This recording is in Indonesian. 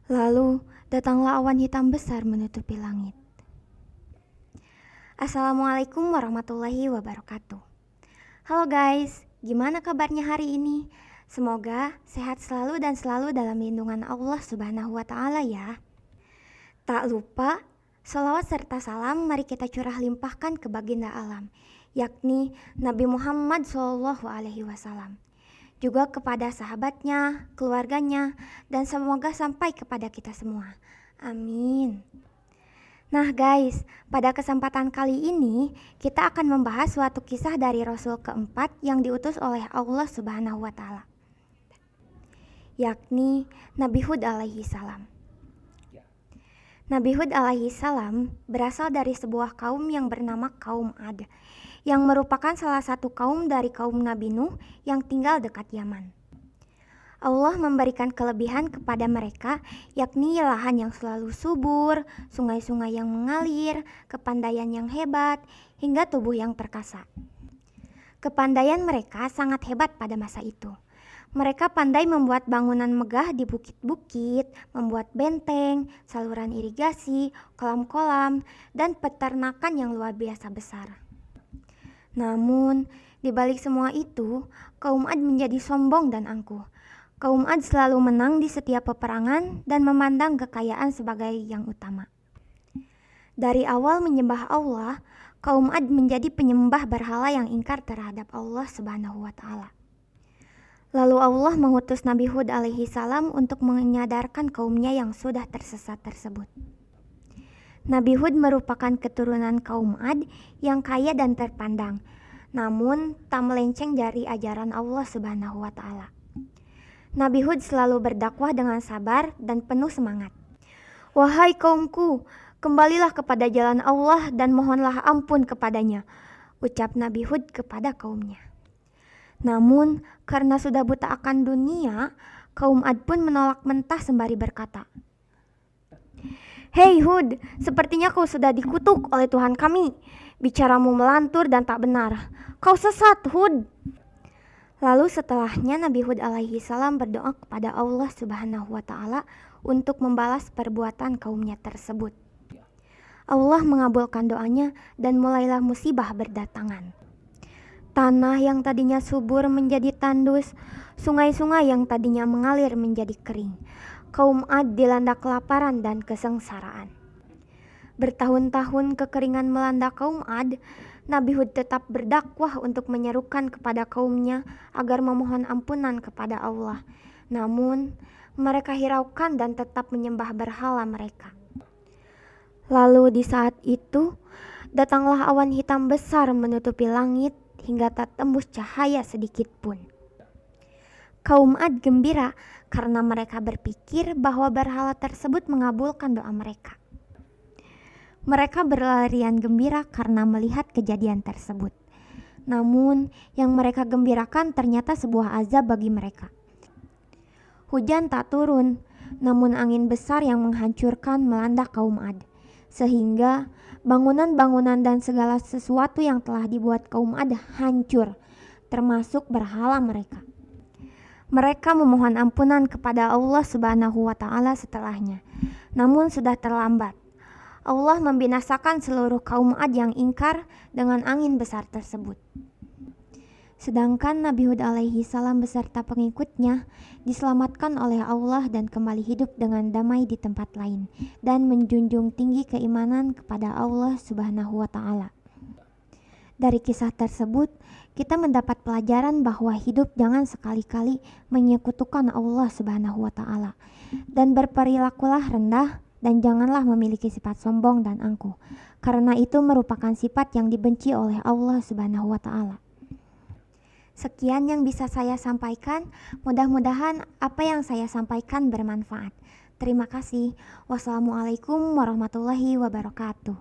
Lalu datanglah awan hitam besar menutupi langit. Assalamualaikum warahmatullahi wabarakatuh. Halo guys, gimana kabarnya hari ini? Semoga sehat selalu dan selalu dalam lindungan Allah Subhanahu wa Ta'ala ya. Tak lupa, salawat serta salam mari kita curah limpahkan ke baginda alam, yakni Nabi Muhammad SAW. Juga kepada sahabatnya, keluarganya, dan semoga sampai kepada kita semua. Amin. Nah guys, pada kesempatan kali ini kita akan membahas suatu kisah dari Rasul keempat yang diutus oleh Allah Subhanahu wa Ta'ala, yakni Nabi Hud alaihi salam. Nabi Hud alaihi salam berasal dari sebuah kaum yang bernama kaum Ad, yang merupakan salah satu kaum dari kaum Nabi Nuh yang tinggal dekat Yaman. Allah memberikan kelebihan kepada mereka, yakni lahan yang selalu subur, sungai-sungai yang mengalir, kepandaian yang hebat, hingga tubuh yang perkasa. Kepandaian mereka sangat hebat pada masa itu. Mereka pandai membuat bangunan megah di bukit-bukit, membuat benteng, saluran irigasi, kolam-kolam, dan peternakan yang luar biasa besar. Namun, di balik semua itu, kaum Ad menjadi sombong dan angkuh. Kaum Ad selalu menang di setiap peperangan dan memandang kekayaan sebagai yang utama. Dari awal menyembah Allah, kaum Ad menjadi penyembah berhala yang ingkar terhadap Allah Subhanahu wa Ta'ala. Lalu Allah mengutus Nabi Hud alaihi salam untuk menyadarkan kaumnya yang sudah tersesat tersebut. Nabi Hud merupakan keturunan kaum Ad yang kaya dan terpandang, namun tak melenceng dari ajaran Allah Subhanahu wa Ta'ala. Nabi Hud selalu berdakwah dengan sabar dan penuh semangat. Wahai kaumku, kembalilah kepada jalan Allah dan mohonlah ampun kepadanya, ucap Nabi Hud kepada kaumnya. Namun karena sudah buta akan dunia, kaum Ad pun menolak mentah sembari berkata, Hei Hud, sepertinya kau sudah dikutuk oleh Tuhan kami. Bicaramu melantur dan tak benar. Kau sesat, Hud. Lalu setelahnya Nabi Hud alaihi salam berdoa kepada Allah Subhanahu wa Ta'ala untuk membalas perbuatan kaumnya tersebut. Allah mengabulkan doanya dan mulailah musibah berdatangan. Tanah yang tadinya subur menjadi tandus, sungai-sungai yang tadinya mengalir menjadi kering. Kaum Ad dilanda kelaparan dan kesengsaraan. Bertahun-tahun kekeringan melanda kaum Ad. Nabi Hud tetap berdakwah untuk menyerukan kepada kaumnya agar memohon ampunan kepada Allah. Namun mereka hiraukan dan tetap menyembah berhala mereka. Lalu di saat itu datanglah awan hitam besar menutupi langit hingga tak tembus cahaya sedikit pun. Kaum Ad gembira karena mereka berpikir bahwa berhala tersebut mengabulkan doa mereka. Mereka berlarian gembira karena melihat kejadian tersebut. Namun yang mereka gembirakan ternyata sebuah azab bagi mereka. Hujan tak turun, namun angin besar yang menghancurkan melanda kaum Ad, sehingga bangunan-bangunan dan segala sesuatu yang telah dibuat kaum Ad hancur, termasuk berhala mereka. Mereka memohon ampunan kepada Allah Subhanahu wa Ta'ala setelahnya, namun sudah terlambat. Allah membinasakan seluruh kaum Ad yang ingkar dengan angin besar tersebut. Sedangkan Nabi Hud alaihi salam beserta pengikutnya diselamatkan oleh Allah dan kembali hidup dengan damai di tempat lain dan menjunjung tinggi keimanan kepada Allah Subhanahu wa Ta'ala. Dari kisah tersebut, kita mendapat pelajaran bahwa hidup jangan sekali-kali menyekutukan Allah Subhanahu wa Ta'ala, dan berperilakulah rendah dan janganlah memiliki sifat sombong dan angkuh, karena itu merupakan sifat yang dibenci oleh Allah Subhanahu wa Ta'ala. Sekian yang bisa saya sampaikan, mudah-mudahan apa yang saya sampaikan bermanfaat. Terima kasih. Wassalamualaikum warahmatullahi wabarakatuh.